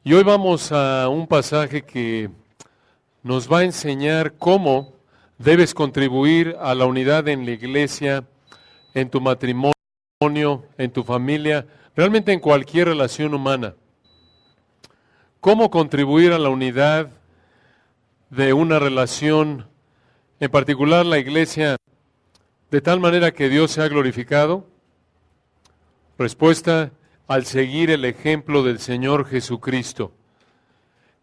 Y hoy vamos a un pasaje que nos va a enseñar cómo debes contribuir a la unidad en la iglesia, en tu matrimonio, en tu familia, realmente en cualquier relación humana. Cómo contribuir a la unidad de una relación, en particular la iglesia, de tal manera que Dios sea glorificado. Respuesta: al seguir el ejemplo del Señor Jesucristo.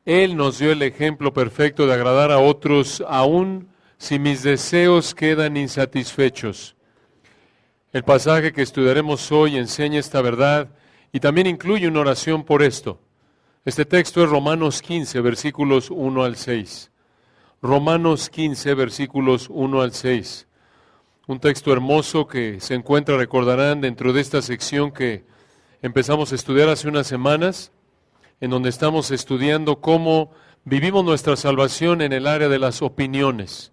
Él nos dio el ejemplo perfecto de agradar a otros, aun si mis deseos quedan insatisfechos. El pasaje que estudiaremos hoy enseña esta verdad y también incluye una oración por esto. Este texto es Romanos 15, versículos 1 al 6. Romanos 15, versículos 1 al 6. Un texto hermoso que se encuentra, recordarán, dentro de esta sección que empezamos a estudiar hace unas semanas, en donde estamos estudiando cómo vivimos nuestra salvación en el área de las opiniones.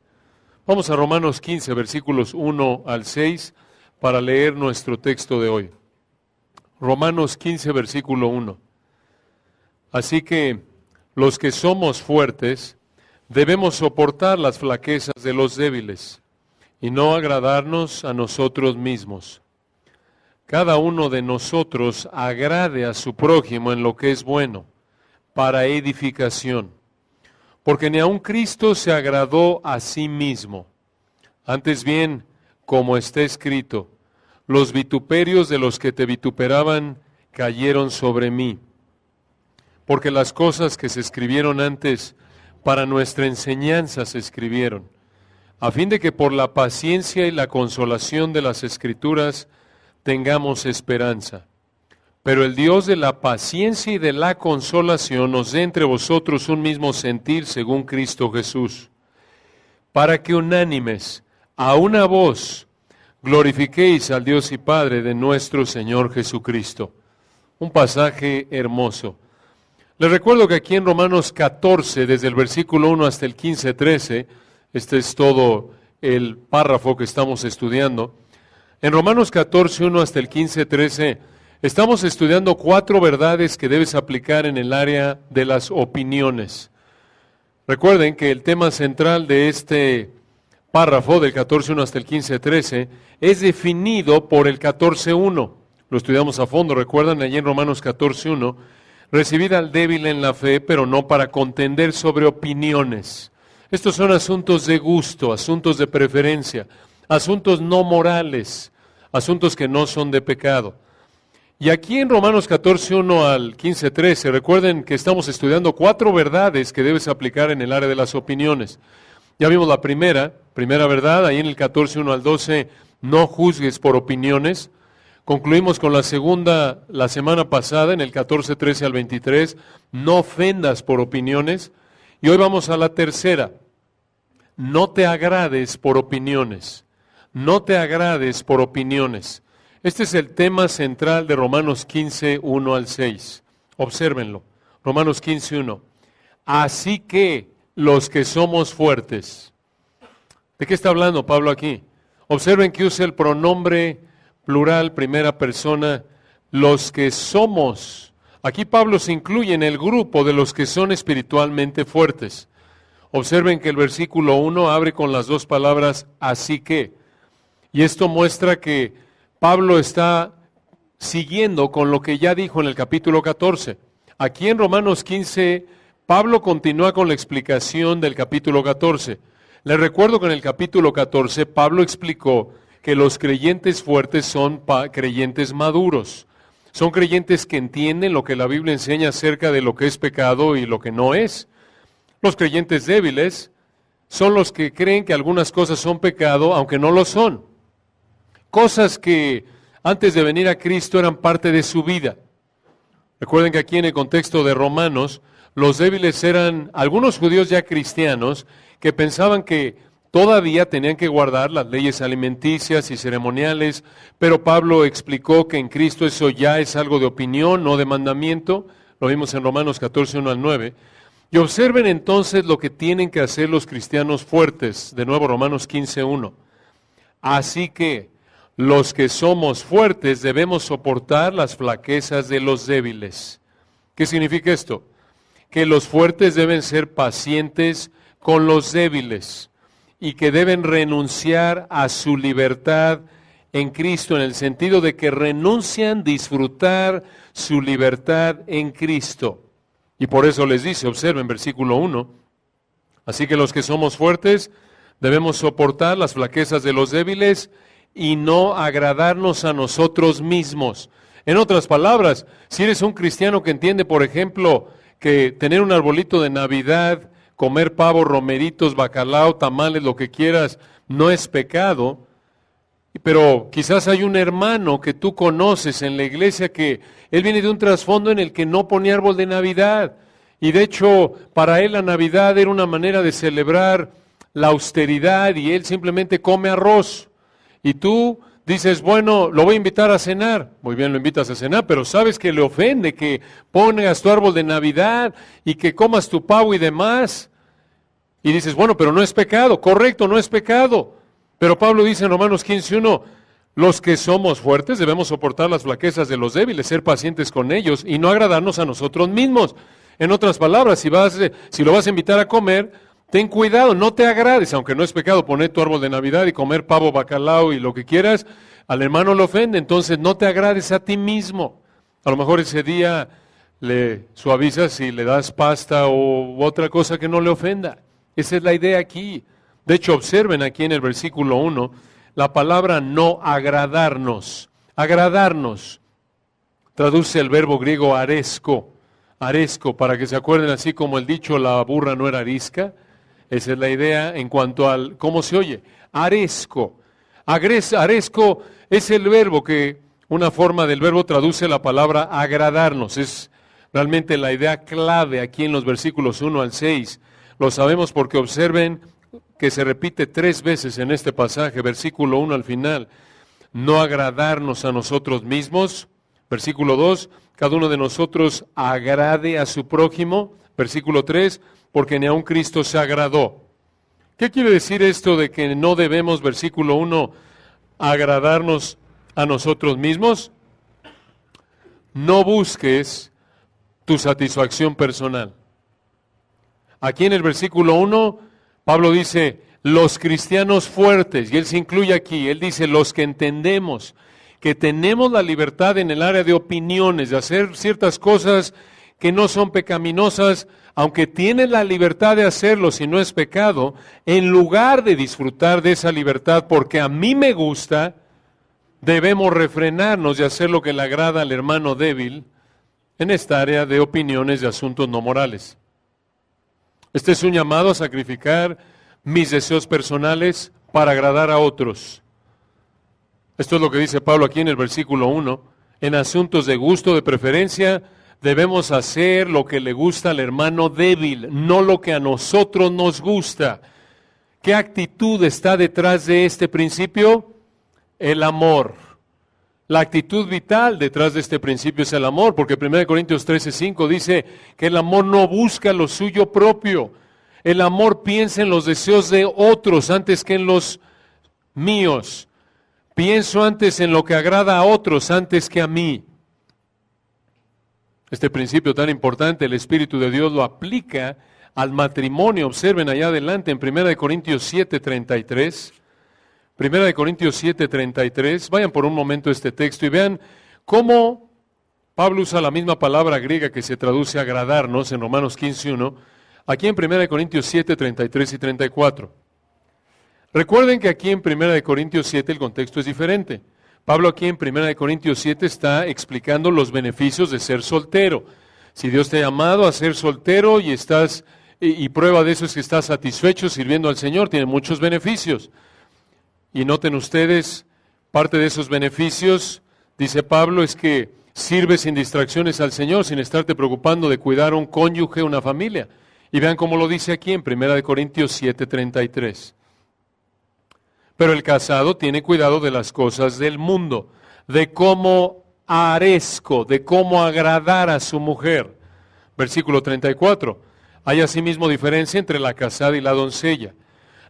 Vamos a Romanos 15, versículos 1 al 6, para leer nuestro texto de hoy. Romanos 15, versículo 1. Así que los que somos fuertes debemos soportar las flaquezas de los débiles y no agradarnos a nosotros mismos. Cada uno de nosotros agrade a su prójimo en lo que es bueno, para edificación. Porque ni aun Cristo se agradó a sí mismo. Antes bien, como está escrito, los vituperios de los que te vituperaban cayeron sobre mí. Porque las cosas que se escribieron antes para nuestra enseñanza se escribieron, a fin de que por la paciencia y la consolación de las Escrituras tengamos esperanza. Pero el Dios de la paciencia y de la consolación nos dé entre vosotros un mismo sentir según Cristo Jesús, para que unánimes, a una voz, glorifiquéis al Dios y Padre de nuestro Señor Jesucristo. Un pasaje hermoso. Les recuerdo que aquí en Romanos 14, desde el versículo 1 hasta el 15-13, este es todo el párrafo que estamos estudiando. En Romanos 14, 1 hasta el 15-13, estamos estudiando 4 verdades que debes aplicar en el área de las opiniones. Recuerden que el tema central de este párrafo, del 14.1 hasta el 15.13, es definido por el 14.1. Lo estudiamos a fondo, recuerdan allí en Romanos 14.1, recibid al débil en la fe, pero no para contender sobre opiniones. Estos son asuntos de gusto, asuntos de preferencia, asuntos no morales, asuntos que no son de pecado. Y aquí en Romanos 14.1 al 15.13, recuerden que estamos estudiando 4 verdades que debes aplicar en el área de las opiniones. Ya vimos la primera verdad, ahí en el 14.1 al 12, no juzgues por opiniones. Concluimos con la segunda la semana pasada, en el 14.13 al 23, no ofendas por opiniones. Y hoy vamos a la tercera, no te agrades por opiniones. No te agrades por opiniones. Este es el tema central de Romanos 15, 1 al 6. Obsérvenlo. Romanos 15, 1. Así que los que somos fuertes. ¿De qué está hablando Pablo aquí? Observen que usa el pronombre plural, primera persona, los que somos. Aquí Pablo se incluye en el grupo de los que son espiritualmente fuertes. Observen que el versículo 1 abre con las 2 palabras así que. Y esto muestra que Pablo está siguiendo con lo que ya dijo en el capítulo 14. Aquí en Romanos 15, Pablo continúa con la explicación del capítulo 14. Les recuerdo que en el capítulo 14, Pablo explicó que los creyentes fuertes son creyentes maduros. Son creyentes que entienden lo que la Biblia enseña acerca de lo que es pecado y lo que no es. Los creyentes débiles son los que creen que algunas cosas son pecado, aunque no lo son. Cosas que antes de venir a Cristo eran parte de su vida. Recuerden que aquí en el contexto de Romanos, los débiles eran algunos judíos ya cristianos que pensaban que todavía tenían que guardar las leyes alimenticias y ceremoniales, pero Pablo explicó que en Cristo eso ya es algo de opinión, no de mandamiento. Lo vimos en Romanos 14, 1 al 9. Y observen entonces lo que tienen que hacer los cristianos fuertes. De nuevo, Romanos 15, 1. Así que los que somos fuertes debemos soportar las flaquezas de los débiles. ¿Qué significa esto? que los fuertes deben ser pacientes con los débiles y que deben renunciar a su libertad en Cristo, en el sentido de que renuncian a disfrutar su libertad en Cristo. Y por eso les dice, observen versículo 1, así que los que somos fuertes debemos soportar las flaquezas de los débiles y no agradarnos a nosotros mismos. En otras palabras, si eres un cristiano que entiende, por ejemplo, que tener un arbolito de Navidad, comer pavo, romeritos, bacalao, tamales, lo que quieras, no es pecado, pero quizás hay un hermano que tú conoces en la iglesia que él viene de un trasfondo en el que no pone árbol de Navidad. Y de hecho, para él la Navidad era una manera de celebrar la austeridad y él simplemente come arroz. Y tú dices, bueno, lo voy a invitar a cenar. Muy bien, lo invitas a cenar, pero sabes que le ofende que pongas tu árbol de Navidad y que comas tu pavo y demás. Y dices, bueno, pero no es pecado. Correcto, no es pecado. Pero Pablo dice en Romanos 15:1, los que somos fuertes debemos soportar las flaquezas de los débiles, ser pacientes con ellos y no agradarnos a nosotros mismos. En otras palabras, si lo vas a invitar a comer, ten cuidado, no te agrades, aunque no es pecado poner tu árbol de Navidad y comer pavo, bacalao y lo que quieras, al hermano le ofende, entonces no te agrades a ti mismo. A lo mejor ese día le suavizas y le das pasta o otra cosa que no le ofenda. Esa es la idea aquí. De hecho, observen aquí en el versículo 1, la palabra no agradarnos. Agradarnos traduce el verbo griego aresco. Aresco, para que se acuerden, así como el dicho, la burra no era arisca. Esa es la idea en cuanto al cómo se oye. Aresco. Aresco es el verbo que, una forma del verbo traduce la palabra agradarnos. Es realmente la idea clave aquí en los versículos 1 al 6. Lo sabemos porque observen que se repite 3 veces en este pasaje, versículo 1 al final. No agradarnos a nosotros mismos. Versículo 2, cada uno de nosotros agrade a su prójimo. Versículo 3, porque ni aun Cristo se agradó. ¿Qué quiere decir esto de que no debemos, versículo 1, agradarnos a nosotros mismos? No busques tu satisfacción personal. Aquí en el versículo 1, Pablo dice, los cristianos fuertes, y él se incluye aquí, él dice, los que entendemos que tenemos la libertad en el área de opiniones, de hacer ciertas cosas que no son pecaminosas, aunque tienen la libertad de hacerlo si no es pecado, en lugar de disfrutar de esa libertad porque a mí me gusta, debemos refrenarnos de hacer lo que le agrada al hermano débil en esta área de opiniones de asuntos no morales. Este es un llamado a sacrificar mis deseos personales para agradar a otros. Esto es lo que dice Pablo aquí en el versículo 1. En asuntos de gusto, de preferencia, debemos hacer lo que le gusta al hermano débil, no lo que a nosotros nos gusta. ¿Qué actitud está detrás de este principio? El amor. La actitud vital detrás de este principio es el amor, porque 1 Corintios 13:5 dice que el amor no busca lo suyo propio. El amor piensa en los deseos de otros antes que en los míos. Pienso antes en lo que agrada a otros antes que a mí. Este principio tan importante, el Espíritu de Dios lo aplica al matrimonio. Observen allá adelante en 1 Corintios 7:33. 1 Corintios 7:33. Vayan por un momento a este texto y vean cómo Pablo usa la misma palabra griega que se traduce agradarnos en Romanos 15:1. Aquí en 1 Corintios 7:33 y 34. Recuerden que aquí en 1 Corintios 7 el contexto es diferente. Pablo aquí en 1 Corintios 7 está explicando los beneficios de ser soltero. Si Dios te ha llamado a ser soltero y prueba de eso es que estás satisfecho sirviendo al Señor, tiene muchos beneficios. Y noten ustedes, parte de esos beneficios, dice Pablo, es que sirves sin distracciones al Señor, sin estarte preocupando de cuidar a un cónyuge, una familia. Y vean cómo lo dice aquí en 1 Corintios 7:33. Pero el casado tiene cuidado de las cosas del mundo, de cómo de cómo agradar a su mujer. Versículo 34. Hay asimismo diferencia entre la casada y la doncella.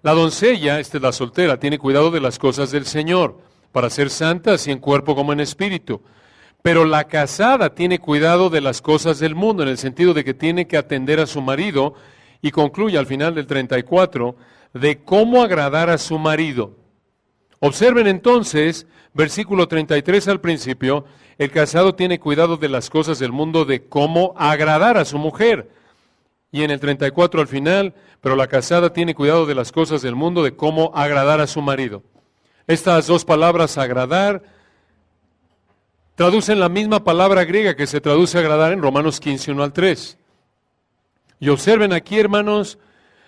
La doncella, esta es la soltera, tiene cuidado de las cosas del Señor, para ser santa, así en cuerpo como en espíritu. Pero la casada tiene cuidado de las cosas del mundo, en el sentido de que tiene que atender a su marido, y concluye al final del 34, de cómo agradar a su marido. Observen entonces, versículo 33 al principio, el casado tiene cuidado de las cosas del mundo, de cómo agradar a su mujer. Y en el 34 al final, pero la casada tiene cuidado de las cosas del mundo, de cómo agradar a su marido. Estas dos palabras, agradar, traducen la misma palabra griega que se traduce agradar en Romanos 15, 1 al 3. Y observen aquí, hermanos,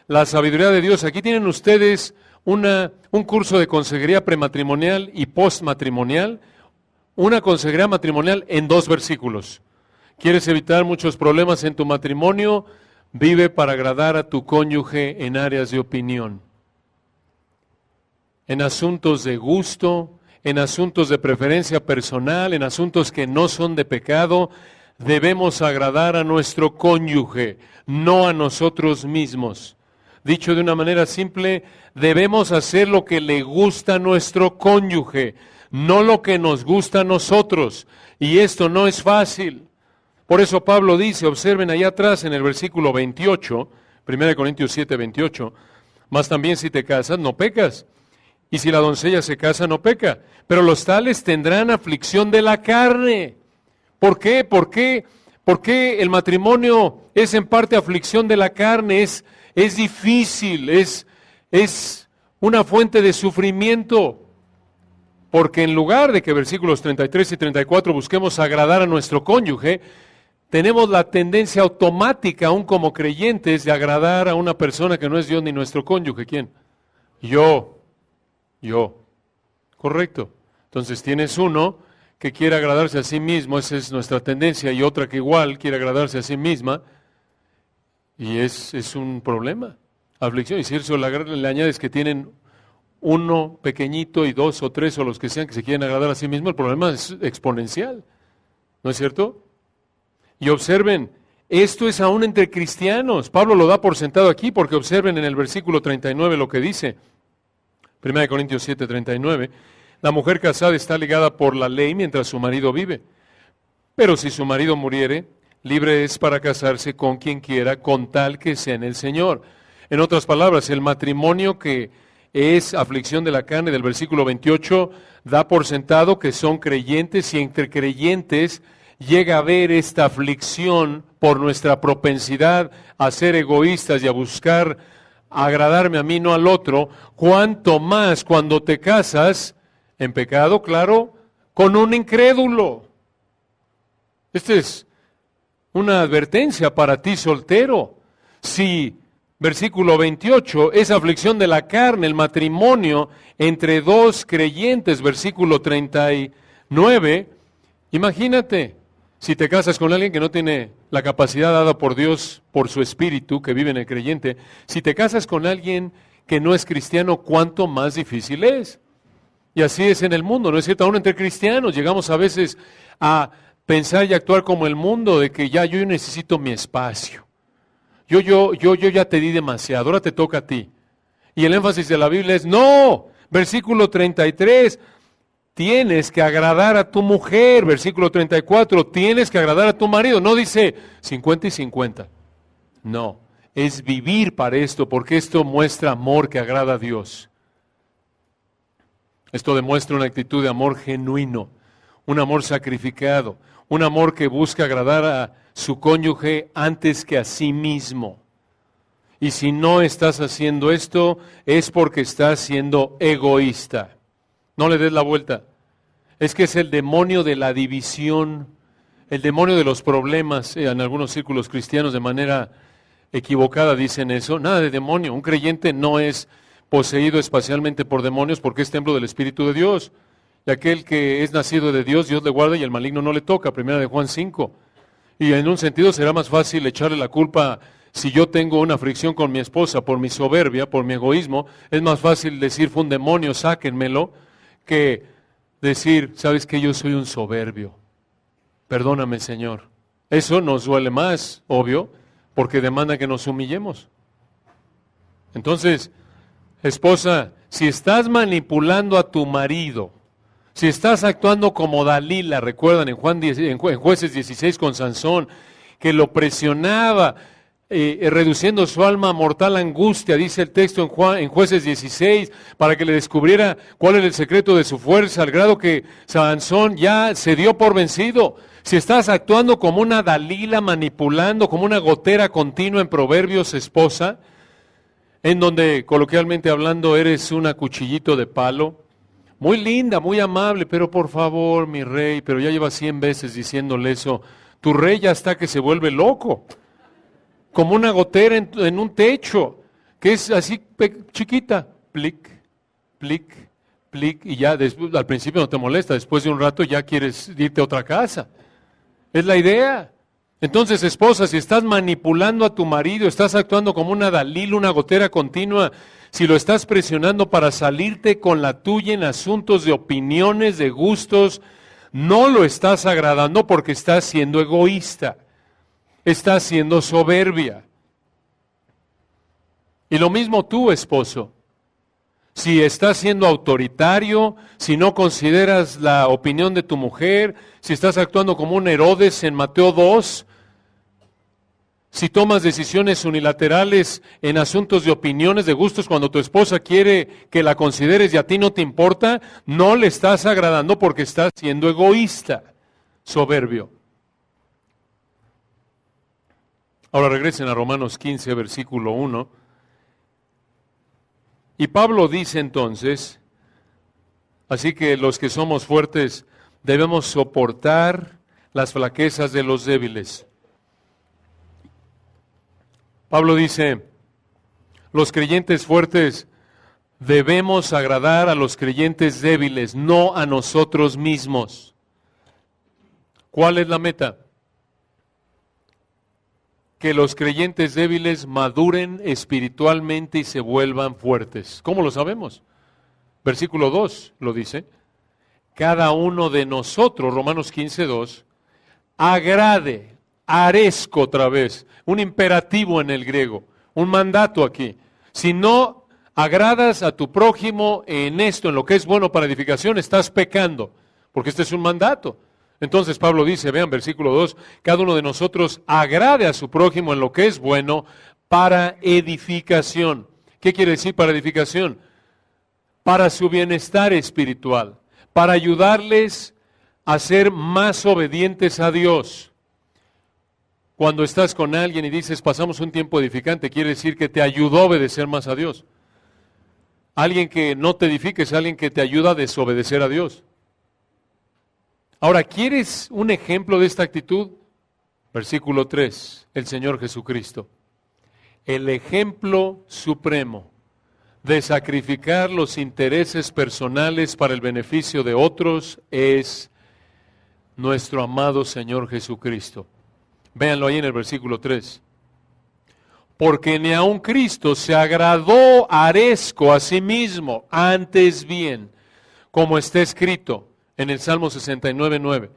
la sabiduría de Dios. Aquí tienen ustedes un curso de consejería prematrimonial y postmatrimonial, una consejería matrimonial en 2 versículos. ¿Quieres evitar muchos problemas en tu matrimonio? Vive para agradar a tu cónyuge en áreas de opinión, en asuntos de gusto, en asuntos de preferencia personal, en asuntos que no son de pecado. Debemos agradar a nuestro cónyuge, no a nosotros mismos. Dicho de una manera simple, debemos hacer lo que le gusta a nuestro cónyuge, no lo que nos gusta a nosotros. Y esto no es fácil. Por eso Pablo dice, observen allá atrás en el versículo 28, 1 Corintios 7, 28, mas también si te casas, no pecas. Y si la doncella se casa, no peca. Pero los tales tendrán aflicción de la carne. ¿Por qué? ¿Por qué el matrimonio es en parte aflicción de la carne? Es difícil, es una fuente de sufrimiento. Porque en lugar de que versículos 33 y 34 busquemos agradar a nuestro cónyuge, tenemos la tendencia automática, aún como creyentes, de agradar a una persona que no es Dios ni nuestro cónyuge. ¿Quién? Yo. Correcto. Entonces tienes uno que quiere agradarse a sí mismo, esa es nuestra tendencia, y otra que igual quiere agradarse a sí misma, y es un problema. Aflicción, y si eso le añades que tienen uno pequeñito y 2 o 3 o los que sean que se quieren agradar a sí mismo, el problema es exponencial. ¿No es cierto? Y observen, esto es aún entre cristianos. Pablo lo da por sentado aquí porque observen en el versículo 39 lo que dice. 1 Corintios 7, 39. La mujer casada está ligada por la ley mientras su marido vive. Pero si su marido muriere, libre es para casarse con quien quiera, con tal que sea en el Señor. En otras palabras, el matrimonio que es aflicción de la carne del versículo 28 da por sentado que son creyentes, y entre creyentes llega a haber esta aflicción por nuestra propensidad a ser egoístas y a buscar agradarme a mí, no al otro. Cuanto más cuando te casas en pecado, claro, con un incrédulo. Esta es una advertencia para ti, soltero. Si, versículo 28, es aflicción de la carne, el matrimonio entre 2 creyentes, versículo 39, imagínate, si te casas con alguien que no tiene la capacidad dada por Dios, por su espíritu, que vive en el creyente, si te casas con alguien que no es cristiano, ¿cuánto más difícil es? Y así es en el mundo, ¿no es cierto? Aún entre cristianos llegamos a veces a pensar y actuar como el mundo, de que ya yo necesito mi espacio. Yo ya te di demasiado, ahora te toca a ti. Y el énfasis de la Biblia es, no, versículo 33, tienes que agradar a tu mujer, versículo 34, tienes que agradar a tu marido. No dice 50 y 50, no, es vivir para esto, porque esto muestra amor que agrada a Dios. Esto demuestra una actitud de amor genuino, un amor sacrificado, un amor que busca agradar a su cónyuge antes que a sí mismo. Y si no estás haciendo esto, es porque estás siendo egoísta. No le des la vuelta. Es que es el demonio de la división, el demonio de los problemas. En algunos círculos cristianos de manera equivocada dicen eso. Nada de demonio. Un creyente no es poseído espacialmente por demonios porque es templo del Espíritu de Dios. Y aquel que es nacido de Dios, Dios le guarda y el maligno no le toca. 1 Juan 5. Y en un sentido será más fácil echarle la culpa. Si yo tengo una fricción con mi esposa por mi soberbia, por mi egoísmo, es más fácil decir fue un demonio, sáquenmelo, que decir, ¿sabes qué? Yo soy un soberbio. Perdóname, Señor. Eso nos duele más, obvio, porque demanda que nos humillemos. Entonces, esposa, si estás manipulando a tu marido si estás actuando como Dalila, recuerdan en Jueces 16 con Sansón, que lo presionaba, reduciendo su alma a mortal angustia, dice el texto en Jueces 16, para que le descubriera cuál era el secreto de su fuerza, al grado que Sansón ya se dio por vencido. Si estás actuando como una Dalila, manipulando, como una gotera continua en Proverbios, esposa, en donde coloquialmente hablando eres una cuchillito de palo, muy linda, muy amable, pero por favor, mi rey, pero ya lleva 100 veces diciéndole eso, tu rey ya está que se vuelve loco, como una gotera en un techo, que es así chiquita, plic, plic, plic, y ya al principio no te molesta, después de un rato ya quieres irte a otra casa. Es la idea. Entonces, esposa, si estás manipulando a tu marido, estás actuando como una Dalila, una gotera continua, si lo estás presionando para salirte con la tuya en asuntos de opiniones, de gustos, no lo estás agradando porque estás siendo egoísta, estás siendo soberbia. Y lo mismo tú, esposo. Si estás siendo autoritario, si no consideras la opinión de tu mujer, si estás actuando como un Herodes en Mateo 2, si tomas decisiones unilaterales en asuntos de opiniones, de gustos, cuando tu esposa quiere que la consideres y a ti no te importa, no le estás agradando porque estás siendo egoísta, soberbio. Ahora regresen a Romanos 15, versículo 1. Y Pablo dice entonces, así que los que somos fuertes debemos soportar las flaquezas de los débiles. Pablo dice, los creyentes fuertes debemos agradar a los creyentes débiles, no a nosotros mismos. ¿Cuál es la meta? Que los creyentes débiles maduren espiritualmente y se vuelvan fuertes. ¿Cómo lo sabemos? Versículo 2 lo dice. Cada uno de nosotros, Romanos 15, 2, agrade, aresco otra vez, un imperativo en el griego, un mandato aquí. Si no agradas a tu prójimo en esto, en lo que es bueno para edificación, estás pecando, porque este es un mandato. Entonces Pablo dice, vean versículo 2, cada uno de nosotros agrade a su prójimo en lo que es bueno para edificación. ¿Qué quiere decir para edificación? Para su bienestar espiritual, para ayudarles a ser más obedientes a Dios. Cuando estás con alguien y dices, pasamos un tiempo edificante, quiere decir que te ayudó a obedecer más a Dios. Alguien que no te edifique es alguien que te ayuda a desobedecer a Dios. Ahora, ¿quieres un ejemplo de esta actitud? Versículo 3, el Señor Jesucristo. El ejemplo supremo de sacrificar los intereses personales para el beneficio de otros es nuestro amado Señor Jesucristo. Véanlo ahí en el versículo 3. Porque ni aun Cristo se agradó aresco a sí mismo, antes bien, como está escrito en el Salmo 69:9,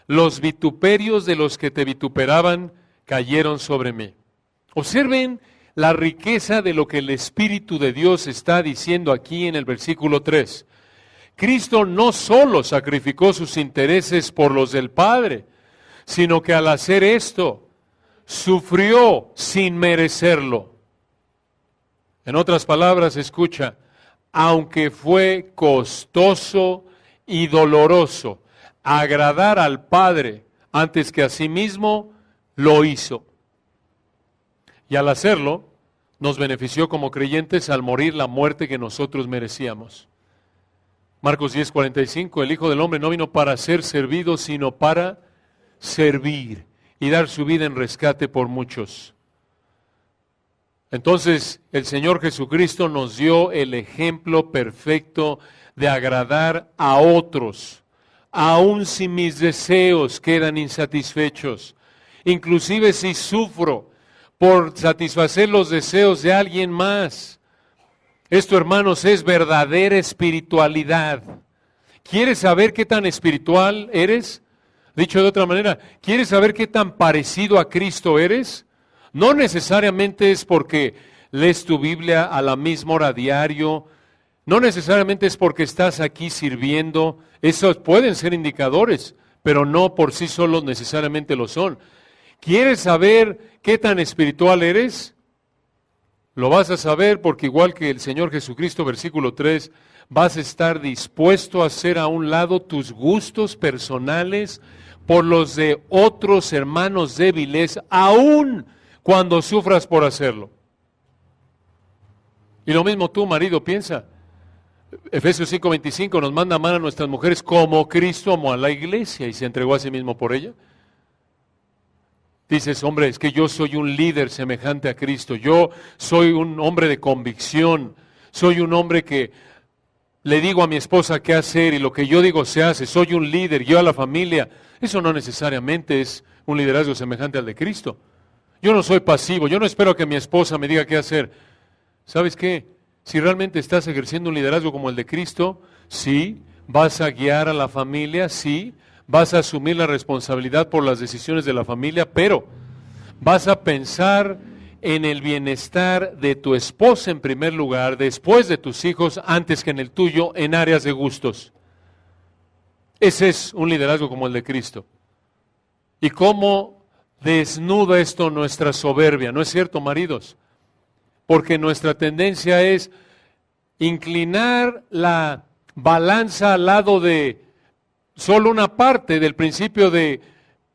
los vituperios de los que te vituperaban cayeron sobre mí. Observen la riqueza de lo que el Espíritu de Dios está diciendo aquí en el versículo 3. Cristo no solo sacrificó sus intereses por los del Padre, sino que al hacer esto, sufrió sin merecerlo. En otras palabras, escucha, aunque fue costoso y doloroso agradar al Padre antes que a sí mismo, lo hizo. Y al hacerlo, nos benefició como creyentes al morir la muerte que nosotros merecíamos. Marcos 10:45, el Hijo del Hombre no vino para ser servido, sino para servir y dar su vida en rescate por muchos. Entonces, el Señor Jesucristo nos dio el ejemplo perfecto de agradar a otros, aun si mis deseos quedan insatisfechos, inclusive si sufro por satisfacer los deseos de alguien más. Esto, hermanos, es verdadera espiritualidad. ¿Quieres saber qué tan espiritual eres? Dicho de otra manera, ¿quieres saber qué tan parecido a Cristo eres? No necesariamente es porque lees tu Biblia a la misma hora diario, No necesariamente es porque estás aquí sirviendo, esos pueden ser indicadores, pero no por sí solos necesariamente lo son. ¿Quieres saber qué tan espiritual eres? Lo vas a saber porque igual que el Señor Jesucristo, versículo 3, vas a estar dispuesto a hacer a un lado tus gustos personales por los de otros hermanos débiles, aun cuando sufras por hacerlo. Y lo mismo tú, marido, piensa. Efesios 5:25 nos manda amar a nuestras mujeres como Cristo amó a la iglesia y se entregó a sí mismo por ella. Dices, hombre, es que yo soy un líder semejante a Cristo, yo soy un hombre de convicción, soy un hombre que le digo a mi esposa qué hacer y lo que yo digo se hace, soy un líder, yo a la familia. Eso no necesariamente es un liderazgo semejante al de Cristo. Yo no soy pasivo, yo no espero que mi esposa me diga qué hacer. ¿Sabes qué? Si realmente estás ejerciendo un liderazgo como el de Cristo, sí, vas a guiar a la familia, sí, vas a asumir la responsabilidad por las decisiones de la familia, pero vas a pensar en el bienestar de tu esposa en primer lugar, después de tus hijos, antes que en el tuyo, en áreas de gustos. Ese es un liderazgo como el de Cristo. ¿Y cómo desnuda esto nuestra soberbia? ¿No es cierto, maridos? Porque nuestra tendencia es inclinar la balanza al lado de solo una parte del principio de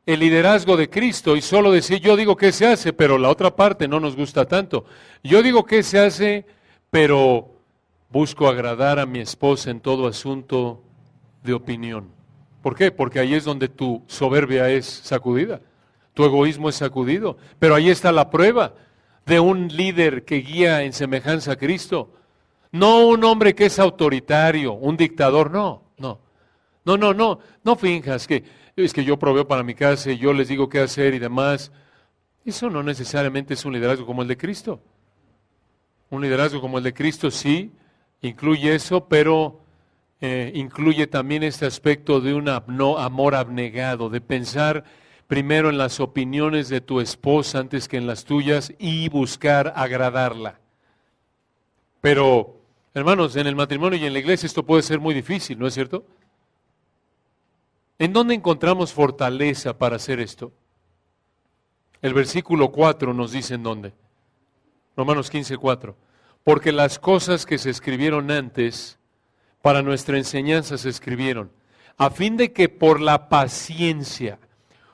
el liderazgo de Cristo y solo decir yo digo qué se hace, pero la otra parte no nos gusta tanto. Yo digo qué se hace, pero busco agradar a mi esposa en todo asunto de opinión. ¿Por qué? Porque ahí es donde tu soberbia es sacudida, tu egoísmo es sacudido, pero ahí está la prueba de un líder que guía en semejanza a Cristo. No un hombre que es autoritario, un dictador, no. No finjas que es que yo proveo para mi casa y yo les digo qué hacer y demás. Eso no necesariamente es un liderazgo como el de Cristo. Un liderazgo como el de Cristo sí incluye eso, pero incluye también este aspecto de un amor abnegado, de pensar primero en las opiniones de tu esposa antes que en las tuyas y buscar agradarla. Pero, hermanos, en el matrimonio y en la iglesia esto puede ser muy difícil, ¿no es cierto? ¿En dónde encontramos fortaleza para hacer esto? El versículo 4 nos dice en dónde. Romanos 15:4. Porque las cosas que se escribieron antes, para nuestra enseñanza se escribieron, a fin de que por la paciencia,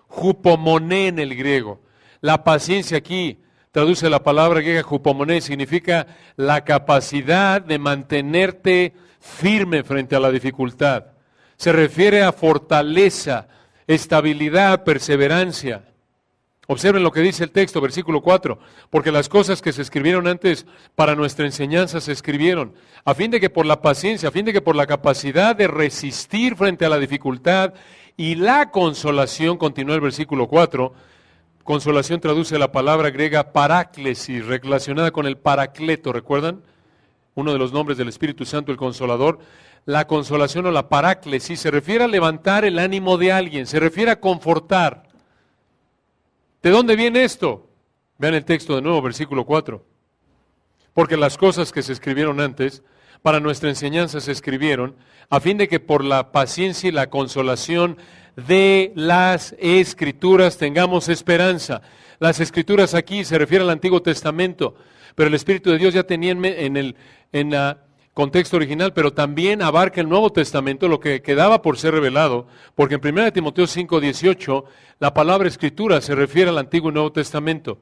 jupomoné en el griego, la paciencia aquí traduce la palabra griega jupomoné, significa la capacidad de mantenerte firme frente a la dificultad. Se refiere a fortaleza, estabilidad, perseverancia. Observen lo que dice el texto, versículo 4. Porque las cosas que se escribieron antes para nuestra enseñanza se escribieron, a fin de que por la paciencia, a fin de que por la capacidad de resistir frente a la dificultad y la consolación, continúa el versículo 4, consolación traduce la palabra griega paráclesis, relacionada con el paracleto, ¿recuerdan? Uno de los nombres del Espíritu Santo, el Consolador. La consolación o la paráclesis se refiere a levantar el ánimo de alguien, se refiere a confortar. ¿De dónde viene esto? Vean el texto de nuevo, versículo 4. Porque las cosas que se escribieron antes, para nuestra enseñanza se escribieron, a fin de que por la paciencia y la consolación de las Escrituras tengamos esperanza. Las Escrituras aquí se refiere al Antiguo Testamento, pero el Espíritu de Dios ya tenía en el contexto original, pero también abarca el Nuevo Testamento, lo que quedaba por ser revelado, porque en 1 Timoteo 5:18 la palabra Escritura se refiere al Antiguo y Nuevo Testamento.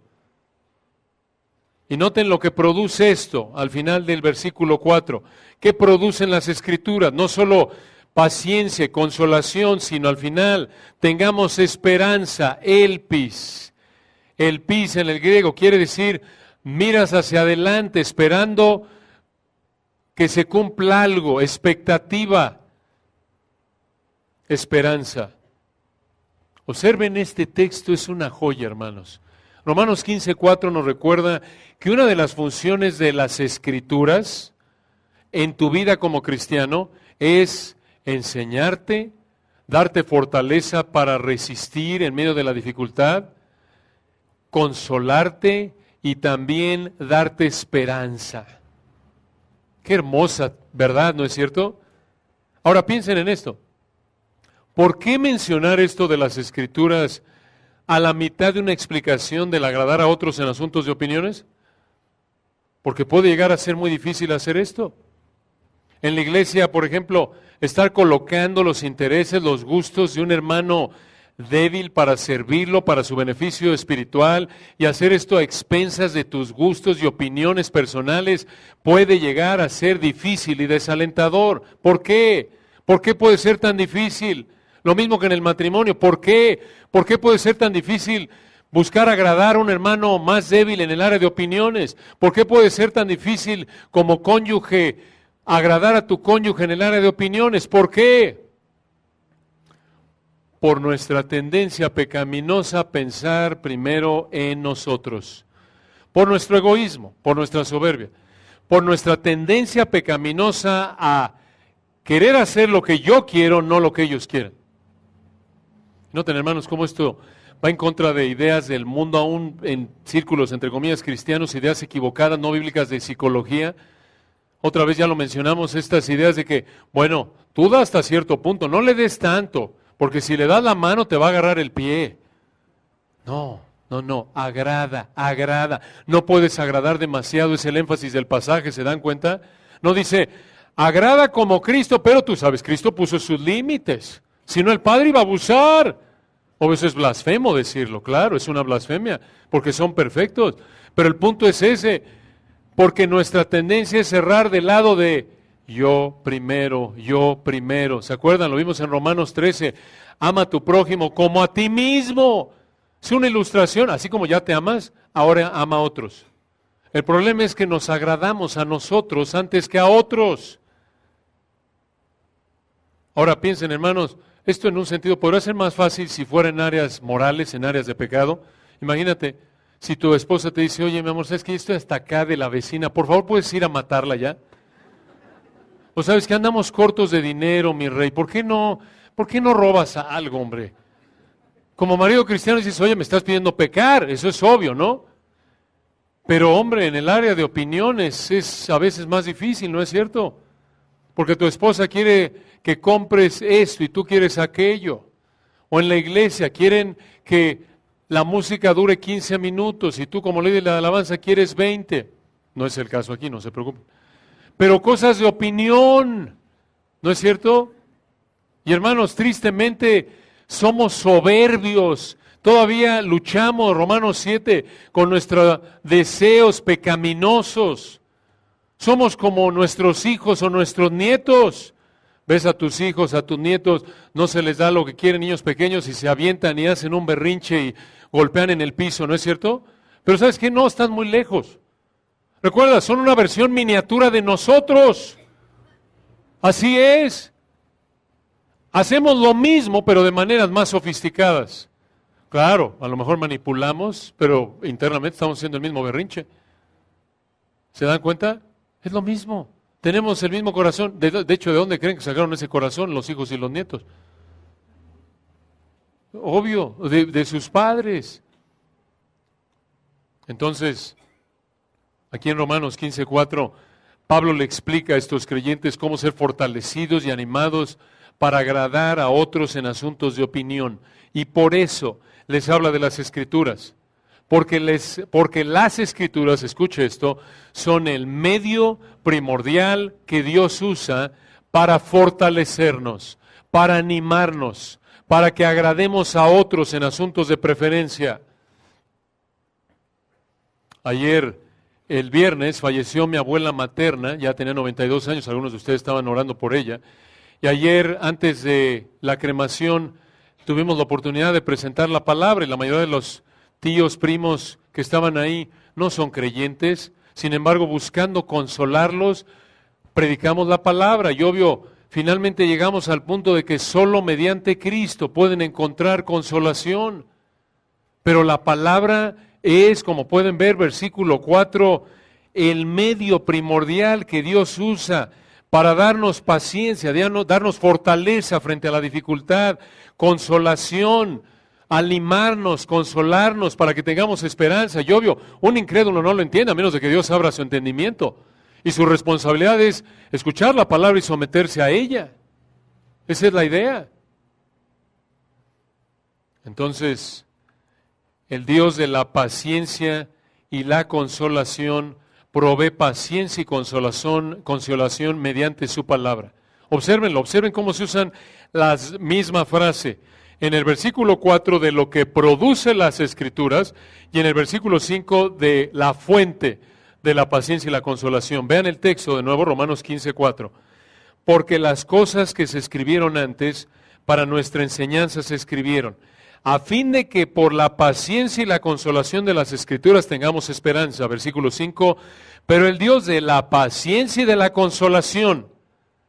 Y noten lo que produce esto al final del versículo 4. ¿Qué producen las Escrituras? No solo paciencia y consolación, sino al final tengamos esperanza, elpis. Elpis en el griego quiere decir miras hacia adelante esperando que se cumpla algo, expectativa, esperanza. Observen este texto, es una joya, hermanos. Romanos 15:4 nos recuerda que una de las funciones de las Escrituras en tu vida como cristiano es enseñarte, darte fortaleza para resistir en medio de la dificultad, consolarte y también darte esperanza. Qué hermosa verdad, ¿no es cierto? Ahora piensen en esto. ¿Por qué mencionar esto de las Escrituras a la mitad de una explicación del agradar a otros en asuntos de opiniones? Porque puede llegar a ser muy difícil hacer esto. En la iglesia, por ejemplo, estar colocando los intereses, los gustos de un hermano débil para servirlo, para su beneficio espiritual, y hacer esto a expensas de tus gustos y opiniones personales, puede llegar a ser difícil y desalentador. ¿Por qué? ¿Por qué puede ser tan difícil? Lo mismo que en el matrimonio. ¿Por qué? ¿Por qué puede ser tan difícil buscar agradar a un hermano más débil en el área de opiniones? ¿Por qué puede ser tan difícil como cónyuge agradar a tu cónyuge en el área de opiniones? ¿Por qué? Por nuestra tendencia pecaminosa a pensar primero en nosotros, por nuestro egoísmo, por nuestra soberbia, por nuestra tendencia pecaminosa a querer hacer lo que yo quiero, no lo que ellos quieren. Noten, hermanos, cómo esto va en contra de ideas del mundo, aún en círculos, entre comillas, cristianos, ideas equivocadas, no bíblicas de psicología. Otra vez ya lo mencionamos, estas ideas de que, bueno, tú das hasta cierto punto, no le des tanto, porque si le das la mano te va a agarrar el pie. No, agrada. No puedes agradar demasiado, es el énfasis del pasaje, ¿se dan cuenta? No dice, agrada como Cristo, pero tú sabes, Cristo puso sus límites. Si no, el Padre iba a abusar. O eso es blasfemo decirlo, claro, es una blasfemia, porque son perfectos. Pero el punto es ese, porque nuestra tendencia es cerrar del lado de yo primero. ¿Se acuerdan? Lo vimos en Romanos 13. Ama a tu prójimo como a ti mismo. Es una ilustración, así como ya te amas, ahora ama a otros. El problema es que nos agradamos a nosotros antes que a otros. Ahora piensen, hermanos, esto en un sentido podría ser más fácil si fuera en áreas morales, en áreas de pecado. Imagínate, si tu esposa te dice, oye, mi amor, ¿sabes que estoy hasta acá de la vecina? Por favor, ¿puedes ir a matarla ya? O sabes que andamos cortos de dinero, mi rey. ¿Por qué no robas algo, hombre? Como marido cristiano dices, oye, me estás pidiendo pecar. Eso es obvio, ¿no? Pero, hombre, en el área de opiniones es a veces más difícil, ¿no es cierto? Porque tu esposa quiere que compres esto y tú quieres aquello. O en la iglesia quieren que la música dure 15 minutos y tú como líder de la alabanza quieres 20. No es el caso aquí, no se preocupen. Pero cosas de opinión, ¿no es cierto? Y hermanos, tristemente somos soberbios. Todavía luchamos, Romanos 7, con nuestros deseos pecaminosos. Somos como nuestros hijos o nuestros nietos. Ves a tus hijos, a tus nietos, no se les da lo que quieren, niños pequeños, y se avientan y hacen un berrinche y golpean en el piso, ¿no es cierto? Pero ¿sabes qué? No, están muy lejos. Recuerda, son una versión miniatura de nosotros. Así es. Hacemos lo mismo, pero de maneras más sofisticadas. Claro, a lo mejor manipulamos, pero internamente estamos haciendo el mismo berrinche. ¿Se dan cuenta? Es lo mismo. Tenemos el mismo corazón. De hecho, ¿de dónde creen que sacaron ese corazón los hijos y los nietos? Obvio, de sus padres. Entonces, aquí en Romanos 15:4, Pablo le explica a estos creyentes cómo ser fortalecidos y animados para agradar a otros en asuntos de opinión. Y por eso les habla de las Escrituras. Porque las Escrituras, escuche esto, son el medio primordial que Dios usa para fortalecernos, para animarnos, para que agrademos a otros en asuntos de preferencia. Ayer, el viernes, falleció mi abuela materna, ya tenía 92 años, algunos de ustedes estaban orando por ella. Y ayer, antes de la cremación, tuvimos la oportunidad de presentar la palabra y la mayoría de los tíos, primos que estaban ahí no son creyentes, sin embargo, buscando consolarlos, predicamos la palabra y obvio, finalmente llegamos al punto de que solo mediante Cristo pueden encontrar consolación. Pero la palabra es, como pueden ver, versículo 4, el medio primordial que Dios usa para darnos paciencia, darnos fortaleza frente a la dificultad, consolación, animarnos, consolarnos para que tengamos esperanza. Y obvio, un incrédulo no lo entiende a menos de que Dios abra su entendimiento. Y su responsabilidad es escuchar la palabra y someterse a ella. Esa es la idea. Entonces, el Dios de la paciencia y la consolación provee paciencia y consolación mediante su palabra. Obsérvenlo, observen cómo se usan la misma frase en el versículo 4 de lo que produce las Escrituras y en el versículo 5 de la fuente de la paciencia y la consolación. Vean el texto de nuevo, Romanos 15:4. Porque las cosas que se escribieron antes para nuestra enseñanza se escribieron, a fin de que por la paciencia y la consolación de las Escrituras tengamos esperanza. Versículo 5, pero el Dios de la paciencia y de la consolación,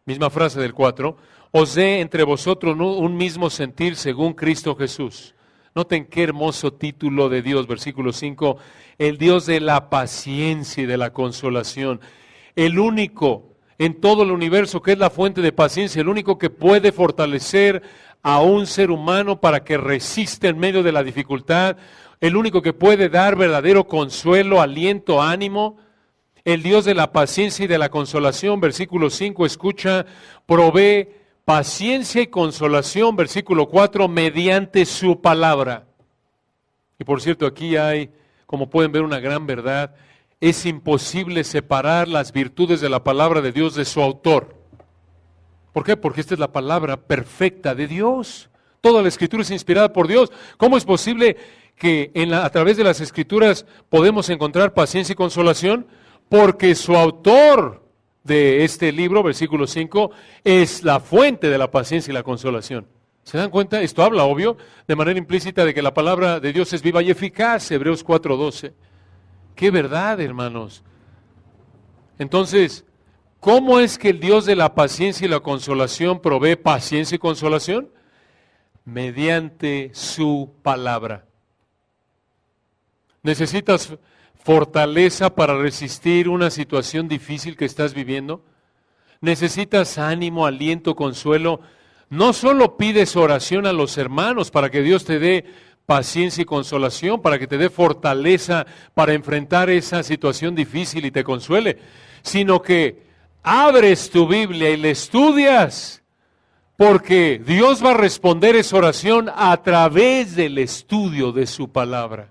misma frase del 4, os dé entre vosotros un mismo sentir según Cristo Jesús. Noten qué hermoso título de Dios, versículo 5, el Dios de la paciencia y de la consolación, el único en todo el universo que es la fuente de paciencia, el único que puede fortalecer a un ser humano para que resista en medio de la dificultad, el único que puede dar verdadero consuelo, aliento, ánimo, el Dios de la paciencia y de la consolación, versículo 5, escucha, provee paciencia y consolación, versículo 4, mediante su palabra. Y por cierto, aquí hay, como pueden ver, una gran verdad. Es imposible separar las virtudes de la palabra de Dios de su autor. ¿Por qué? Porque esta es la palabra perfecta de Dios. Toda la Escritura es inspirada por Dios. ¿Cómo es posible que a través de las Escrituras podemos encontrar paciencia y consolación? Porque su autor de este libro, versículo 5, es la fuente de la paciencia y la consolación. ¿Se dan cuenta? Esto habla, obvio, de manera implícita de que la palabra de Dios es viva y eficaz, Hebreos 4:12. ¡Qué verdad, hermanos! Entonces, ¿cómo es que el Dios de la paciencia y la consolación provee paciencia y consolación? Mediante su palabra. ¿Necesitas fortaleza para resistir una situación difícil que estás viviendo? ¿Necesitas ánimo, aliento, consuelo? No solo pides oración a los hermanos para que Dios te dé paciencia y consolación, para que te dé fortaleza para enfrentar esa situación difícil y te consuele, sino que abres tu Biblia y la estudias, porque Dios va a responder esa oración a través del estudio de su palabra.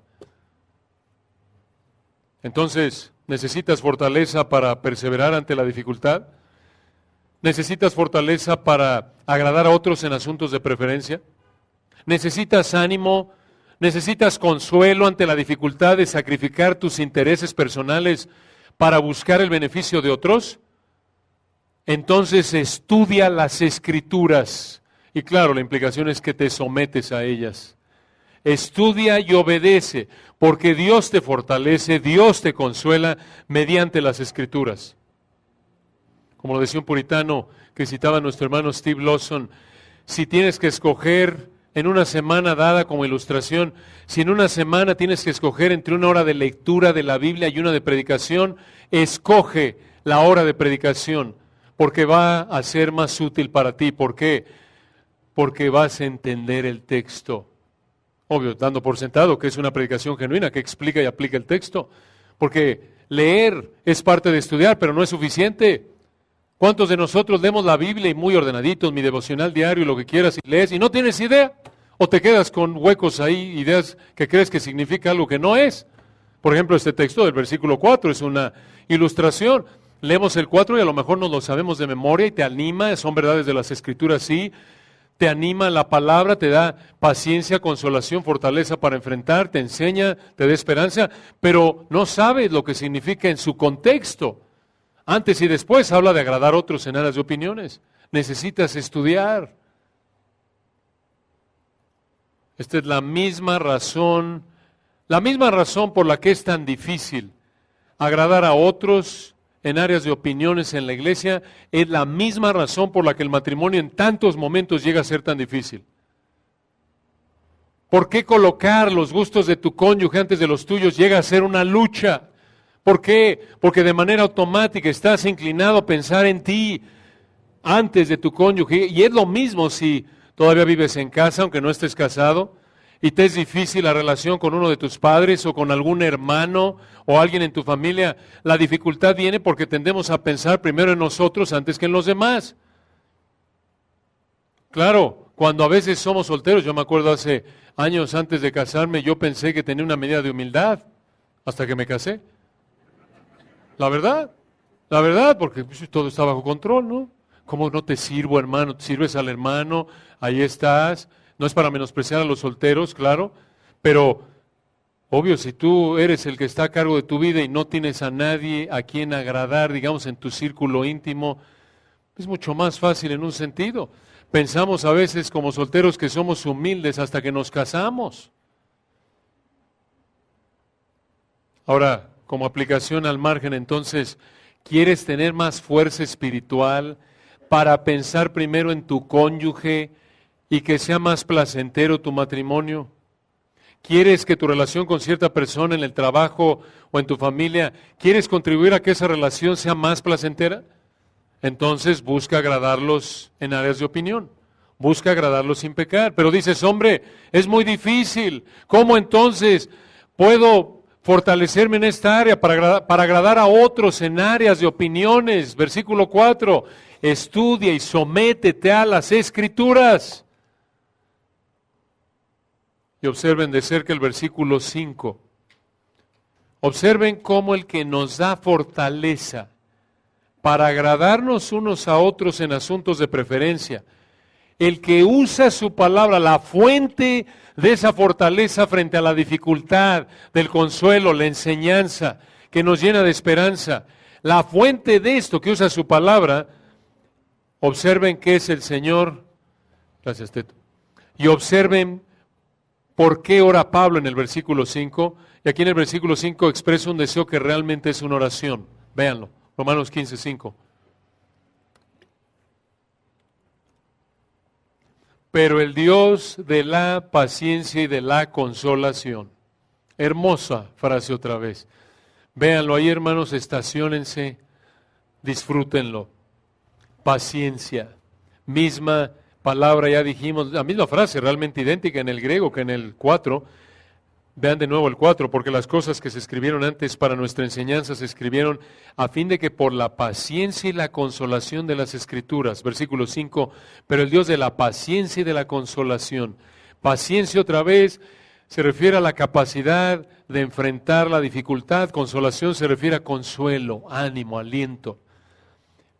Entonces, ¿necesitas fortaleza para perseverar ante la dificultad? ¿Necesitas fortaleza para agradar a otros en asuntos de preferencia? ¿Necesitas ánimo? ¿Necesitas consuelo ante la dificultad de sacrificar tus intereses personales para buscar el beneficio de otros? Entonces estudia las Escrituras. Y claro, la implicación es que te sometes a ellas. Estudia y obedece, porque Dios te fortalece, Dios te consuela mediante las Escrituras. Como lo decía un puritano que citaba nuestro hermano Steve Lawson, si tienes que escoger en una semana dada como ilustración, si en una semana tienes que escoger entre una hora de lectura de la Biblia y una de predicación, escoge la hora de predicación, porque va a ser más útil para ti. ¿Por qué? Porque vas a entender el texto. Obvio, dando por sentado que es una predicación genuina, que explica y aplica el texto. Porque leer es parte de estudiar, pero no es suficiente. ¿Cuántos de nosotros leemos la Biblia y muy ordenaditos, mi devocional diario y lo que quieras y lees y no tienes idea? ¿O te quedas con huecos ahí, ideas que crees que significa algo que no es? Por ejemplo, este texto del versículo 4 es una ilustración. Leemos el 4 y a lo mejor nos lo sabemos de memoria y te anima, son verdades de las Escrituras, sí. Te anima la palabra, te da paciencia, consolación, fortaleza para enfrentar, te enseña, te da esperanza, pero no sabes lo que significa en su contexto. Antes y después habla de agradar a otros en aras de opiniones. Necesitas estudiar. Esta es la misma razón por la que es tan difícil agradar a otros en áreas de opiniones en la iglesia, es la misma razón por la que el matrimonio en tantos momentos llega a ser tan difícil. ¿Por qué colocar los gustos de tu cónyuge antes de los tuyos llega a ser una lucha? ¿Por qué? Porque de manera automática estás inclinado a pensar en ti antes de tu cónyuge. Y es lo mismo si todavía vives en casa, aunque no estés casado. y te es difícil la relación con uno de tus padres o con algún hermano o alguien en tu familia, la dificultad viene porque tendemos a pensar primero en nosotros antes que en los demás. Claro, cuando a veces somos solteros, yo me acuerdo hace años antes de casarme, yo pensé que tenía una medida de humildad hasta que me casé. La verdad, porque pues, todo está bajo control, ¿no? ¿Cómo no te sirvo, hermano? Te sirves al hermano, ahí estás. No es para menospreciar a los solteros, claro, pero obvio, si tú eres el que está a cargo de tu vida y no tienes a nadie a quien agradar, digamos, en tu círculo íntimo, es mucho más fácil en un sentido. Pensamos a veces como solteros que somos humildes hasta que nos casamos. Ahora, como aplicación al margen, entonces, ¿quieres tener más fuerza espiritual para pensar primero en tu cónyuge y que sea más placentero tu matrimonio? ¿Quieres que tu relación con cierta persona en el trabajo o en tu familia, quieres contribuir a que esa relación sea más placentera? Entonces busca agradarlos en áreas de opinión. Busca agradarlos sin pecar. Pero dices, hombre, es muy difícil. ¿Cómo entonces puedo fortalecerme en esta área para agradar a otros en áreas de opiniones? Versículo 4, estudia y sométete a las Escrituras. Y observen de cerca el versículo 5. Observen cómo el que nos da fortaleza para agradarnos unos a otros en asuntos de preferencia, el que usa su palabra, la fuente de esa fortaleza frente a la dificultad, del consuelo, la enseñanza, que nos llena de esperanza, la fuente de esto que usa su palabra, observen que es el Señor. Gracias, Teto. Y observen por qué ora Pablo en el versículo 5. Y aquí en el versículo 5 expresa un deseo que realmente es una oración. Véanlo, Romanos 15, 5. Pero el Dios de la paciencia y de la consolación. Hermosa frase otra vez. Véanlo ahí, hermanos, estaciónense, disfrútenlo. Paciencia, misma palabra, ya dijimos, la misma frase, realmente idéntica en el griego que en el 4. Vean de nuevo el 4, porque las cosas que se escribieron antes para nuestra enseñanza se escribieron a fin de que por la paciencia y la consolación de las Escrituras, versículo 5, pero el Dios de la paciencia y de la consolación. Paciencia otra vez se refiere a la capacidad de enfrentar la dificultad, consolación se refiere a consuelo, ánimo, aliento.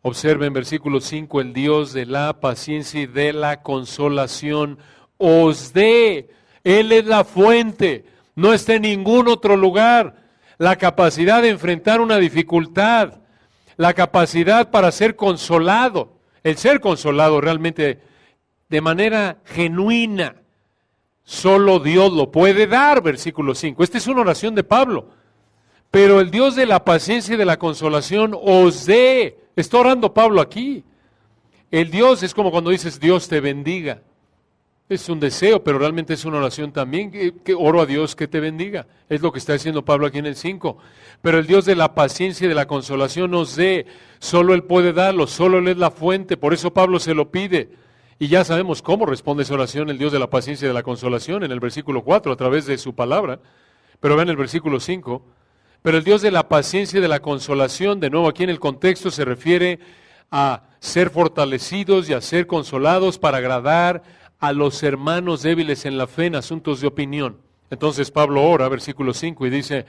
Observen versículo 5, el Dios de la paciencia y de la consolación os dé, Él es la fuente. No está en ningún otro lugar. La capacidad de enfrentar una dificultad, la capacidad para ser consolado, el ser consolado realmente de manera genuina, solo Dios lo puede dar, versículo 5. Esta es una oración de Pablo. Pero el Dios de la paciencia y de la consolación os dé. Está orando Pablo aquí. El Dios es como cuando dices Dios te bendiga. Es un deseo, pero realmente es una oración también, que oro a Dios que te bendiga. Es lo que está diciendo Pablo aquí en el 5. Pero el Dios de la paciencia y de la consolación nos dé, solo Él puede darlo, solo Él es la fuente, por eso Pablo se lo pide. Y ya sabemos cómo responde esa oración el Dios de la paciencia y de la consolación en el versículo 4, a través de su palabra. Pero vean el versículo 5. Pero el Dios de la paciencia y de la consolación, de nuevo aquí en el contexto se refiere a ser fortalecidos y a ser consolados para agradar a los hermanos débiles en la fe en asuntos de opinión. Entonces Pablo ora, versículo 5, y dice,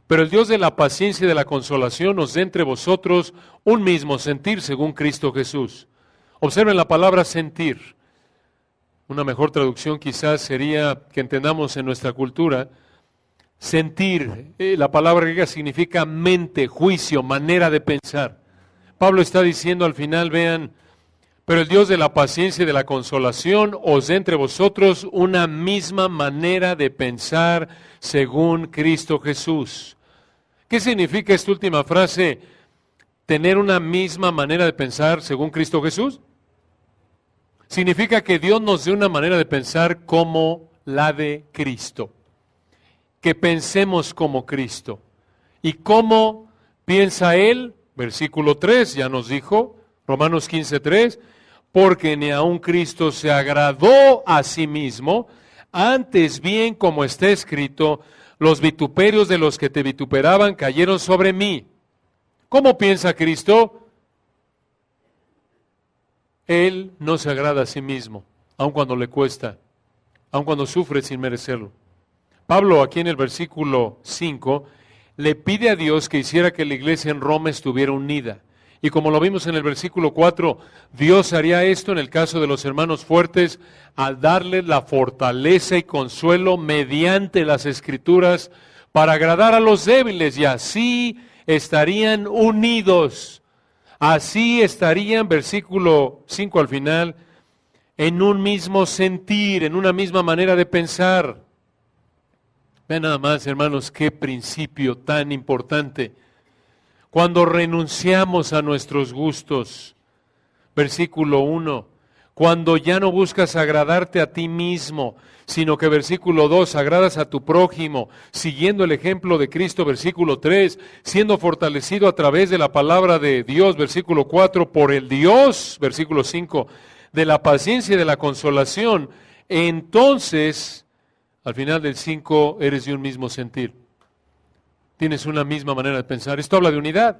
pero el Dios de la paciencia y de la consolación os dé entre vosotros un mismo sentir según Cristo Jesús. Observen la palabra sentir. Una mejor traducción quizás sería que entendamos en nuestra cultura, sentir. La palabra griega significa mente, juicio, manera de pensar. Pablo está diciendo al final, vean, pero el Dios de la paciencia y de la consolación os dé entre vosotros una misma manera de pensar según Cristo Jesús. ¿Qué significa esta última frase? ¿Tener una misma manera de pensar según Cristo Jesús? Significa que Dios nos dé una manera de pensar como la de Cristo. Que pensemos como Cristo. ¿Y cómo piensa Él? Versículo 3, ya nos dijo, Romanos 15, 3, porque ni aun Cristo se agradó a sí mismo, Antes bien, como está escrito, los vituperios de los que te vituperaban cayeron sobre mí. ¿Cómo piensa Cristo? Él no se agrada a sí mismo, aun cuando le cuesta, aun cuando sufre sin merecerlo. Pablo, aquí en el versículo 5, le pide a Dios que hiciera que la iglesia en Roma estuviera unida. Y como lo vimos en el versículo 4, Dios haría esto en el caso de los hermanos fuertes al darles la fortaleza y consuelo mediante las Escrituras para agradar a los débiles, y así estarían unidos. Así estarían, versículo 5 al final, en un mismo sentir, en una misma manera de pensar. Vean nada más, hermanos, qué principio tan importante. Cuando renunciamos a nuestros gustos, versículo 1, cuando ya no buscas agradarte a ti mismo, sino que versículo 2, agradas a tu prójimo, siguiendo el ejemplo de Cristo, versículo 3, siendo fortalecido a través de la palabra de Dios, versículo 4, por el Dios, versículo 5, de la paciencia y de la consolación, entonces, al final del 5, eres de un mismo sentir. Tienes una misma manera de pensar. Esto habla de unidad.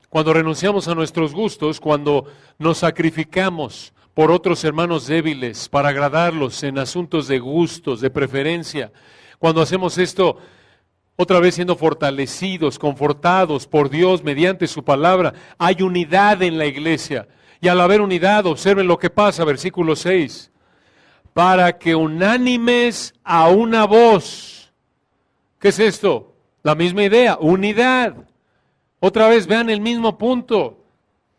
Cuando renunciamos a nuestros gustos, cuando nos sacrificamos por otros hermanos débiles para agradarlos en asuntos de gustos, de preferencia, cuando hacemos esto, otra vez siendo fortalecidos, confortados por Dios mediante su palabra, hay unidad en la iglesia. Y al haber unidad, observen lo que pasa, versículo 6, para que unánimes a una voz. ¿Qué es esto? La misma idea, unidad. Otra vez, vean el mismo punto.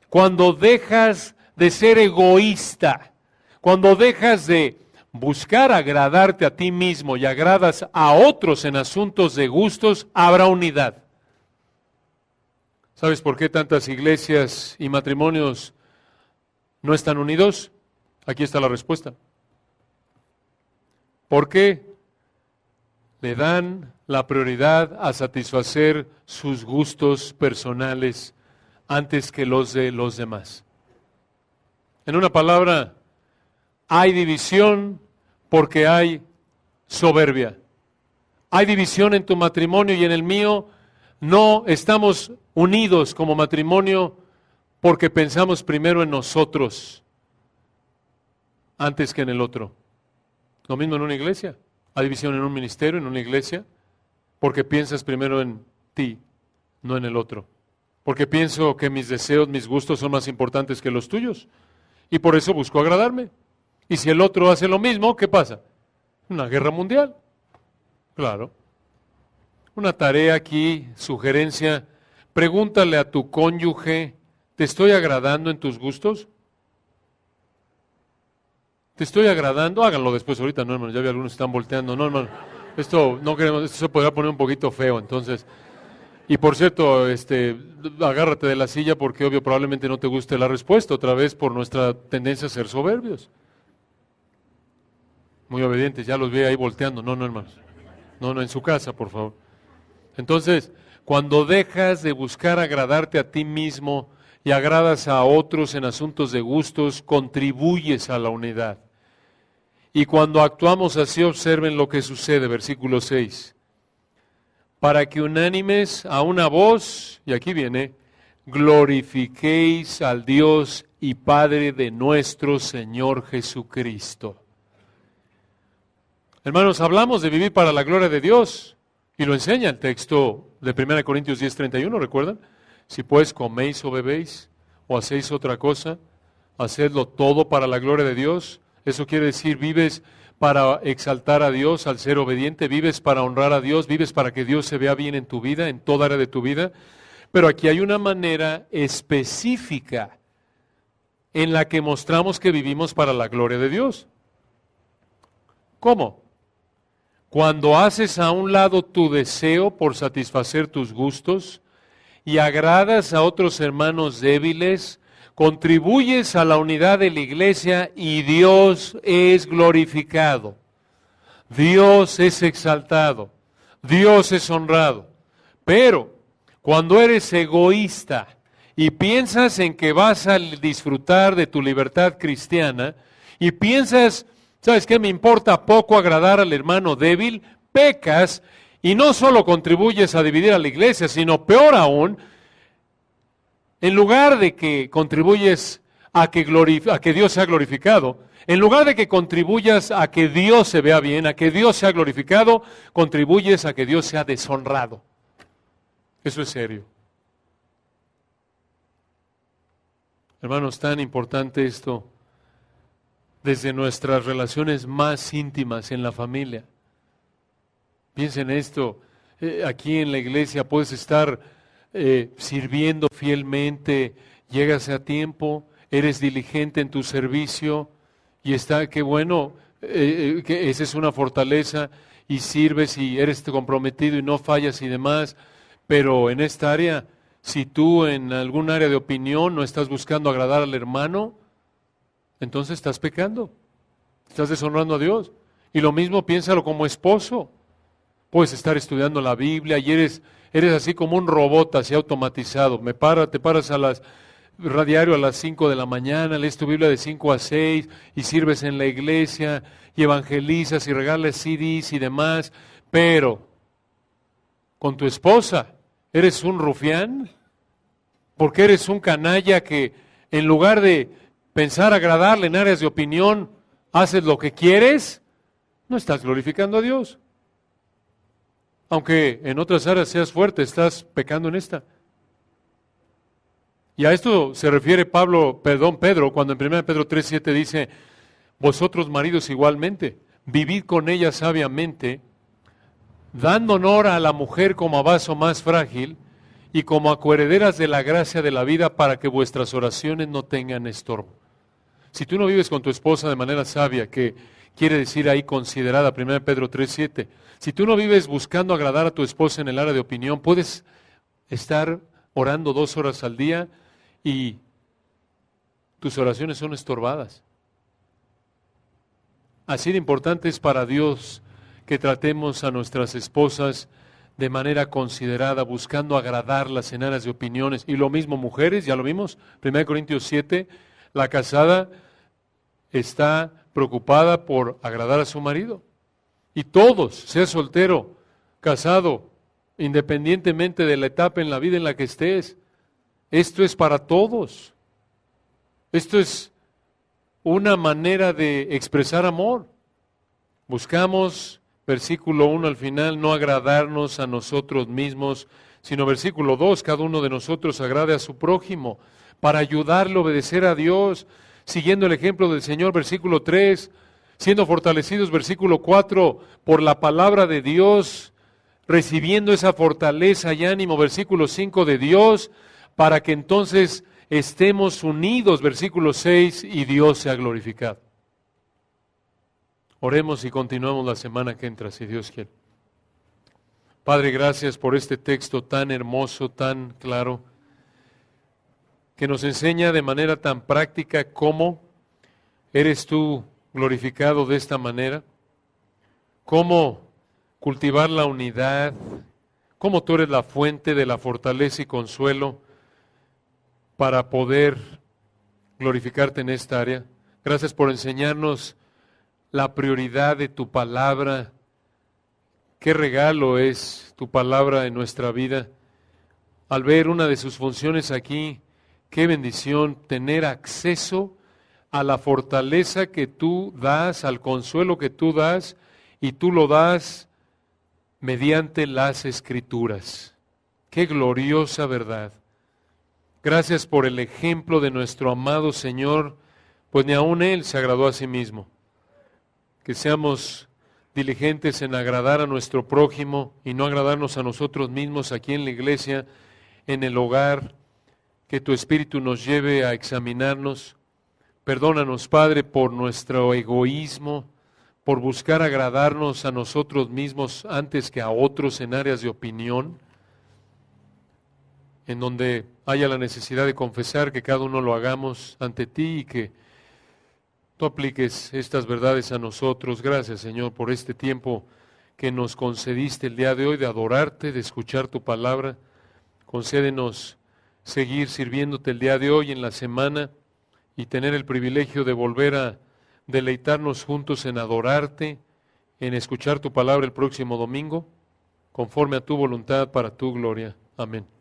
Cuando dejas de ser egoísta, cuando dejas de buscar agradarte a ti mismo y agradas a otros en asuntos de gustos, habrá unidad. ¿Sabes por qué tantas iglesias y matrimonios no están unidos? Aquí está la respuesta. ¿Por qué? Le dan la prioridad a satisfacer sus gustos personales antes que los de los demás. En una palabra, hay división porque hay soberbia. Hay división en tu matrimonio y en el mío. No estamos unidos como matrimonio porque pensamos primero en nosotros antes que en el otro. Lo mismo en una iglesia. Hay división en un ministerio, en una iglesia, porque piensas primero en ti, no en el otro. Porque pienso que mis deseos, mis gustos son más importantes que los tuyos. Y por eso busco agradarme. Y si el otro hace lo mismo, ¿qué pasa? Una guerra mundial. Claro. Una tarea aquí, sugerencia. Pregúntale a tu cónyuge, ¿te estoy agradando en tus gustos? ¿Te estoy agradando? Háganlo después ahorita, no, hermano. Ya vi algunos que están volteando. No, hermano. Esto no queremos, esto se podrá poner un poquito feo, entonces. Y por cierto, agárrate de la silla porque obvio probablemente no te guste la respuesta, otra vez por nuestra tendencia a ser soberbios. Muy obedientes, ya los vi ahí volteando. No, hermanos. No, en su casa, por favor. Entonces, cuando dejas de buscar agradarte a ti mismo y agradas a otros en asuntos de gustos, contribuyes a la unidad. Y cuando actuamos así, observen lo que sucede, versículo 6. Para que unánimes a una voz, y aquí viene, glorifiquéis al Dios y Padre de nuestro Señor Jesucristo. Hermanos, hablamos de vivir para la gloria de Dios, y lo enseña el texto de 1 Corintios 10:31, ¿recuerdan? Si pues coméis o bebéis, o hacéis otra cosa, hacedlo todo para la gloria de Dios. Eso quiere decir, vives para exaltar a Dios al ser obediente, vives para honrar a Dios, vives para que Dios se vea bien en tu vida, en toda área de tu vida. Pero aquí hay una manera específica en la que mostramos que vivimos para la gloria de Dios. ¿Cómo? Cuando haces a un lado tu deseo por satisfacer tus gustos y agradas a otros hermanos débiles, contribuyes a la unidad de la iglesia y Dios es glorificado. Dios es exaltado. Dios es honrado. Pero cuando eres egoísta y piensas en que vas a disfrutar de tu libertad cristiana y piensas ¿Sabes qué? Me importa poco agradar al hermano débil, pecas y no solo contribuyes a dividir a la iglesia, sino peor aún, en lugar de que contribuyes a que Dios sea glorificado, en lugar de que contribuyas a que Dios se vea bien, a que Dios sea glorificado, contribuyes a que Dios sea deshonrado. Eso es serio. Hermanos, tan importante esto desde nuestras relaciones más íntimas en la familia. Piensen esto, aquí en la iglesia puedes estar sirviendo fielmente, llegas a tiempo, eres diligente en tu servicio y está, qué bueno, que esa es una fortaleza y sirves y eres comprometido y no fallas y demás, pero en esta área, si tú en algún área de opinión no estás buscando agradar al hermano, entonces estás pecando, estás deshonrando a Dios. Y lo mismo piénsalo como esposo. Puedes estar estudiando la Biblia y eres así como un robot así automatizado. Te paras diario a las 5 de la mañana, lees tu Biblia de 5 a 6 y sirves en la iglesia y evangelizas y regalas CDs y demás, pero con tu esposa eres un rufián porque eres un canalla que en lugar de pensar agradarle en áreas de opinión, haces lo que quieres, no estás glorificando a Dios. Aunque en otras áreas seas fuerte, estás pecando en esta. Y a esto se refiere Pedro, cuando en 1 Pedro 3:7 dice, vosotros maridos igualmente, vivid con ella sabiamente, dando honor a la mujer como a vaso más frágil y como a coherederas de la gracia de la vida para que vuestras oraciones no tengan estorbo. Si tú no vives con tu esposa de manera sabia, que quiere decir ahí considerada, 1 Pedro 3:7, si tú no vives buscando agradar a tu esposa en el área de opinión, puedes estar orando 2 horas al día y tus oraciones son estorbadas. Así de importante es para Dios que tratemos a nuestras esposas de manera considerada, buscando agradarlas en áreas de opiniones. Y lo mismo mujeres, ya lo vimos, 1 Corintios 7, la casada está preocupada por agradar a su marido. Y todos, sea soltero, casado, independientemente de la etapa en la vida en la que estés, esto es para todos. Esto es una manera de expresar amor. Buscamos, versículo 1 al final, no agradarnos a nosotros mismos, sino versículo 2, cada uno de nosotros agrade a su prójimo, para ayudarle a obedecer a Dios, siguiendo el ejemplo del Señor, versículo 3, siendo fortalecidos, versículo 4, por la palabra de Dios, recibiendo esa fortaleza y ánimo, versículo 5, de Dios, para que entonces estemos unidos, versículo 6, y Dios sea glorificado. Oremos y continuamos la semana que entra, si Dios quiere. Padre, gracias por este texto tan hermoso, tan claro, que nos enseña de manera tan práctica cómo eres tú glorificado de esta manera, cómo cultivar la unidad, cómo tú eres la fuente de la fortaleza y consuelo para poder glorificarte en esta área. Gracias por enseñarnos la prioridad de tu palabra. Qué regalo es tu palabra en nuestra vida. Al ver una de sus funciones aquí, qué bendición tener acceso a la fortaleza que tú das, al consuelo que tú das, y tú lo das mediante las Escrituras. Qué gloriosa verdad. Gracias por el ejemplo de nuestro amado Señor, pues ni aun Él se agradó a sí mismo. Que seamos diligentes en agradar a nuestro prójimo y no agradarnos a nosotros mismos aquí en la iglesia, en el hogar. Que tu Espíritu nos lleve a examinarnos. Perdónanos, Padre, por nuestro egoísmo, por buscar agradarnos a nosotros mismos antes que a otros en áreas de opinión, en donde haya la necesidad de confesar, que cada uno lo hagamos ante ti y que tú apliques estas verdades a nosotros. Gracias, Señor, por este tiempo que nos concediste el día de hoy de adorarte, de escuchar tu palabra. Concédenos seguir sirviéndote el día de hoy, en la semana, y tener el privilegio de volver a deleitarnos juntos en adorarte, en escuchar tu palabra el próximo domingo, conforme a tu voluntad para tu gloria. Amén.